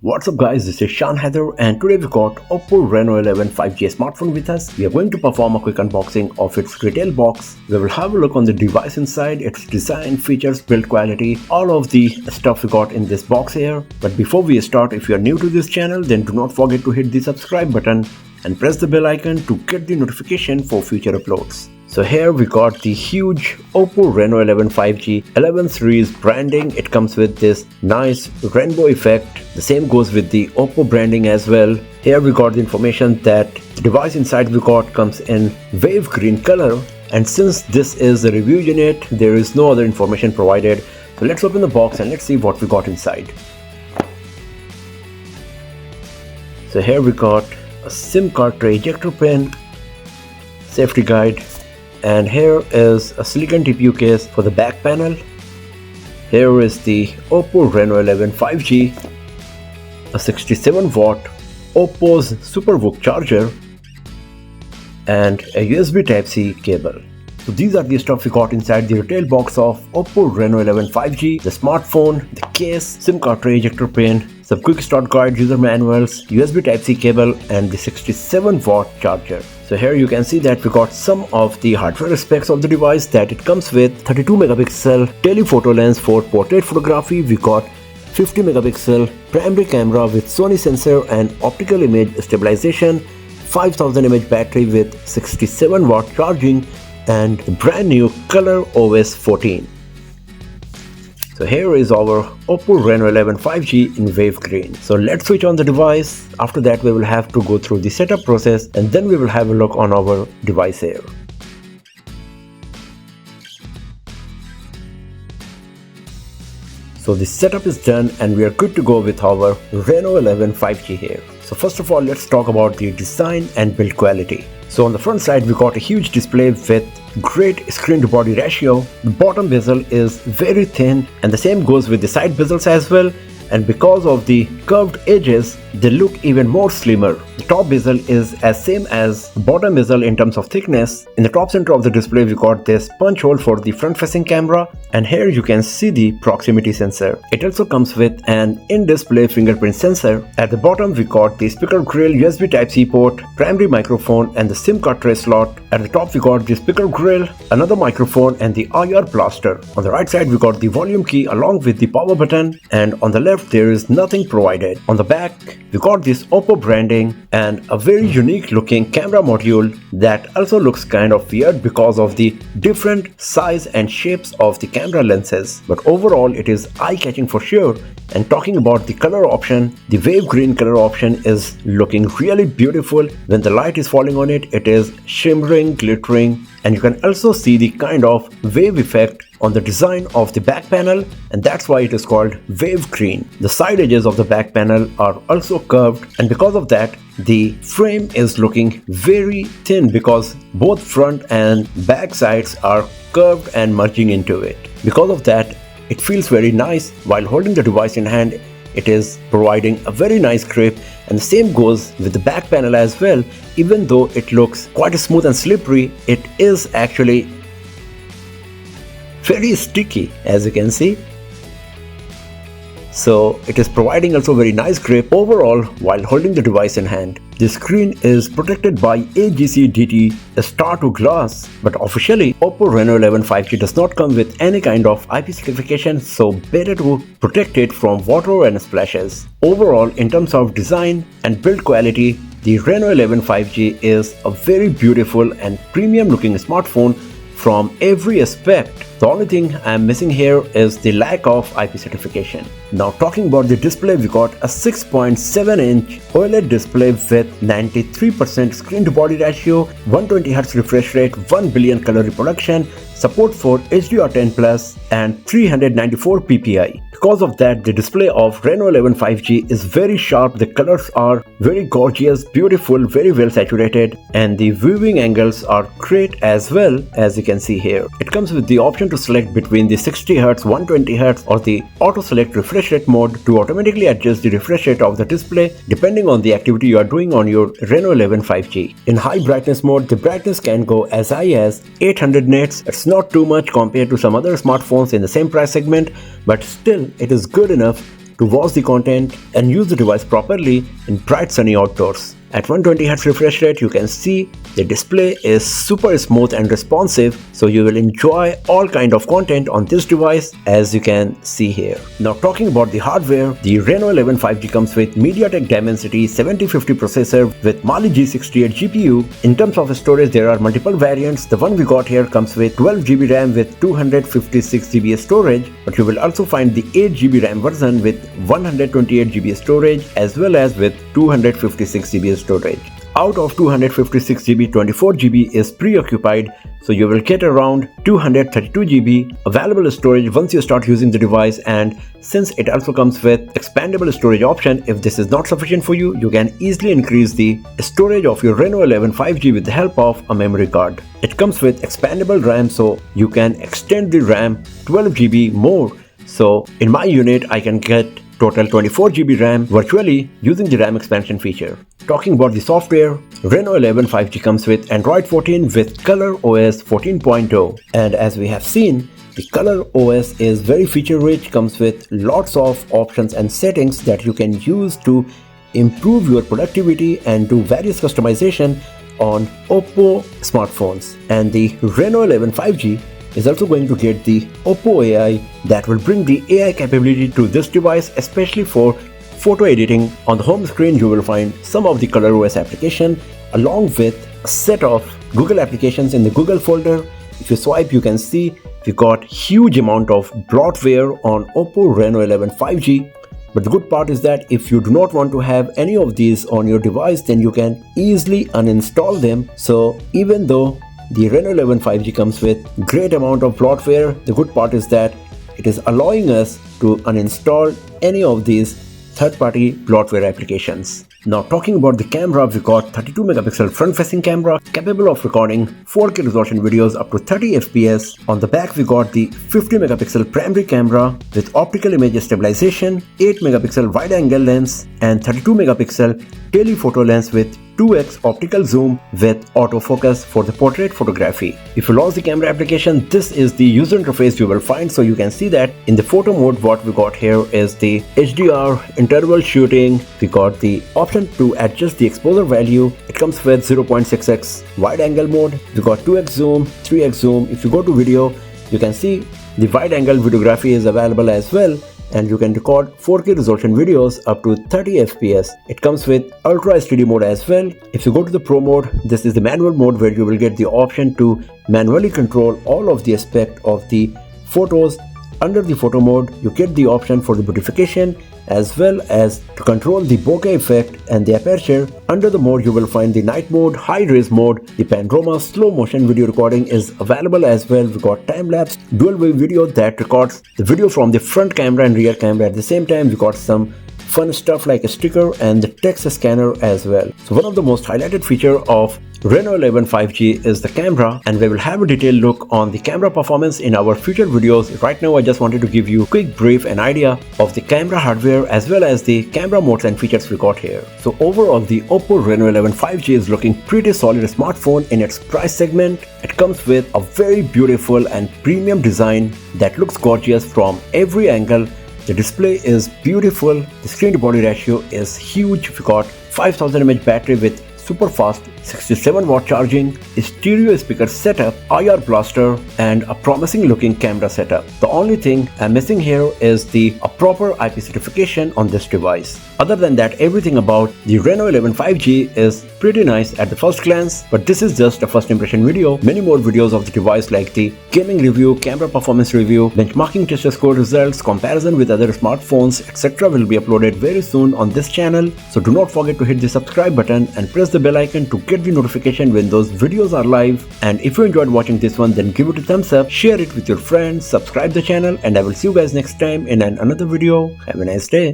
What's up guys, this is Shan Heather and today we got Oppo Reno 11 5G smartphone with us. We are going to perform a quick unboxing of its retail box. We will have a look on the device inside, its design, features, build quality, all of the stuff we got in this box here. But before we start, if you are new to this channel, then do not forget to hit the subscribe button and press the bell icon to get the notification for future uploads. So here we got the huge Oppo Reno 11 5G 11 series branding. It comes with this nice rainbow effect. The same goes with the Oppo branding as well. Here we got the information that the device inside we got comes in wave green color, and since this is a review unit, there is no other information provided. So let's open the box and let's see what we got inside. So here we got a SIM card tray ejector pin, safety guide, and here is a silicon TPU case for the back panel. Here is the Oppo Reno 11 5G, a 67-watt Oppo's SuperVOOC charger, and a USB Type-C cable. So these are the stuff we got inside the retail box of Oppo Reno 11 5G, the smartphone, the case, SIM card tray ejector pin, some quick start guide, user manuals, USB Type-C cable, and the 67-watt charger. So here you can see that we got some of the hardware specs of the device, that it comes with 32 megapixel telephoto lens for portrait photography. We got 50 megapixel primary camera with Sony sensor and optical image stabilization, 5000 mAh battery with 67-watt charging, and brand new Color OS 14. So here is our Oppo Reno 11 5G in wave green. So let's switch on the device. After that we will have to go through the setup process and then we will have a look on our device here. So the setup is done and we are good to go with our Reno 11 5G here. So first of all, let's talk about the design and build quality. So on the front side we got a huge display with great screen to body ratio. The bottom bezel is very thin and the same goes with the side bezels as well, and because of the curved edges they look even more slimmer. The top bezel is as same as the bottom bezel in terms of thickness. In the top center of the display we got this punch hole for the front facing camera, and here you can see the proximity sensor. It also comes with an in-display fingerprint sensor. At the bottom we got the speaker grill, USB Type-C port, primary microphone, and the SIM card tray slot. At the top we got the speaker grill, another microphone, and the IR blaster. On the right side we got the volume key along with the power button, and on the left there is nothing provided. On the back we got this Oppo branding and a very unique looking camera module that also looks kind of weird because of the different size and shapes of the camera lenses, but overall it is eye-catching for sure. And talking about the color option, the wave green color option is looking really beautiful. When the light is falling on it, it is shimmering, glittering, and you can also see the kind of wave effect on the design of the back panel, and that's why it is called wave green. The side edges of the back panel are also curved, and because of that the frame is looking very thin because both front and back sides are curved and merging into it. Because of that it feels very nice while holding the device in hand. It is providing a very nice grip, and the same goes with the back panel as well. Even though it looks quite smooth and slippery, it is actually very sticky, as you can see. So it is providing also very nice grip overall while holding the device in hand. The screen is protected by AGC-DT Star to Glass, but officially Oppo Reno 11 5G does not come with any kind of IP certification, so better to protect it from water and splashes. Overall, in terms of design and build quality, the Reno 11 5G is a very beautiful and premium looking smartphone from every aspect. The only thing I am missing here is the lack of IP certification. Now talking about the display, we got a 6.7-inch OLED display with 93% screen to body ratio, 120Hz refresh rate, 1 billion color reproduction, support for HDR10+, and 394 ppi. Because of that, the display of Reno 11 5G is very sharp. The colors are very gorgeous, beautiful, very well saturated, and the viewing angles are great as well, as you can see here. It comes with the option to select between the 60Hz, 120Hz, or the auto select refresh rate mode to automatically adjust the refresh rate of the display depending on the activity you are doing on your Reno 11 5G. In high brightness mode, the brightness can go as high as 800 nits. It's not too much compared to some other smartphones in the same price segment, but still it is good enough to watch the content and use the device properly in bright sunny outdoors. At 120Hz refresh rate, you can see the display is super smooth and responsive, so you will enjoy all kind of content on this device, as you can see here. Now talking about the hardware, the Reno 11 5G comes with MediaTek Dimensity 7050 processor with Mali G68 GPU. In terms of storage, there are multiple variants. The one we got here comes with 12GB RAM with 256GB storage, but you will also find the 8GB RAM version with 128GB storage as well as with 256GB storage. Out of 256GB, 24GB is preoccupied, so you will get around 232GB available storage once you start using the device. And since it also comes with expandable storage option, if this is not sufficient for you, you can easily increase the storage of your Reno 11 5G with the help of a memory card. It comes with expandable RAM, so you can extend the RAM 12GB more. So in my unit, I can get total 24GB RAM virtually using the RAM expansion feature. Talking about the software, Reno 11 5G comes with Android 14 with Color OS 14.0, and as we have seen, the Color OS is very feature rich, comes with lots of options and settings that you can use to improve your productivity and do various customization on Oppo smartphones. And the Reno 11 5G is also going to get the Oppo AI that will bring the AI capability to this device, especially for photo editing. On the home screen, you will find some of the ColorOS application along with a set of Google applications in the Google folder. If you swipe, you can see we got huge amount of bloatware on Oppo Reno 11 5G. But the good part is that if you do not want to have any of these on your device, then you can easily uninstall them. So even though the Reno 11 5G comes with great amount of bloatware, the good part is that it is allowing us to uninstall any of these third-party bloatware applications. Now talking about the camera, we got 32 megapixel front-facing camera capable of recording 4K resolution videos up to 30 FPS. On the back, we got the 50 megapixel primary camera with optical image stabilization, 8 megapixel wide-angle lens, and 32 megapixel telephoto lens with 2x optical zoom with autofocus for the portrait photography. If you launch the camera application, this is the user interface you will find. So you can see that in the photo mode, what we got here is the HDR interval shooting. We got the option to adjust the exposure value. It comes with 0.6x wide angle mode. We got 2x zoom, 3x zoom. If you go to video, you can see the wide angle videography is available as well, and you can record 4K resolution videos up to 30 FPS. It comes with Ultra HD mode as well. If you go to the Pro mode, this is the manual mode where you will get the option to manually control all of the aspect of the photos. Under the photo mode, you get the option for the beautification as well as to control the bokeh effect and the aperture. Under the mode, you will find the night mode, high res mode, the panorama, slow motion video recording is available as well. We got time lapse, dual wave video that records the video from the front camera and rear camera at the same time. We got some fun stuff like a sticker and the text scanner as well. So one of the most highlighted feature of Reno 11 5G is the camera, and we will have a detailed look on the camera performance in our future videos. Right now I just wanted to give you a quick brief and idea of the camera hardware as well as the camera modes and features we got here. So overall, the Oppo Reno 11 5G is looking pretty solid smartphone in its price segment. It comes with a very beautiful and premium design that looks gorgeous from every angle. The display is beautiful, the screen to body ratio is huge. We got 5000 mAh battery with super fast 67 watt charging, a stereo speaker setup, IR blaster, and a promising looking camera setup. The only thing I'm missing here is a proper IP certification on this device. Other than that, everything about the Reno 11 5G is pretty nice at the first glance, but this is just a first impression video. Many more videos of the device like the gaming review, camera performance review, benchmarking test score results, comparison with other smartphones, etc. will be uploaded very soon on this channel. So do not forget to hit the subscribe button and press the bell icon to get the notification when those videos are live. And if you enjoyed watching this one, then give it a thumbs up, share it with your friends, subscribe the channel, and I will see you guys next time in another video. Have a nice day.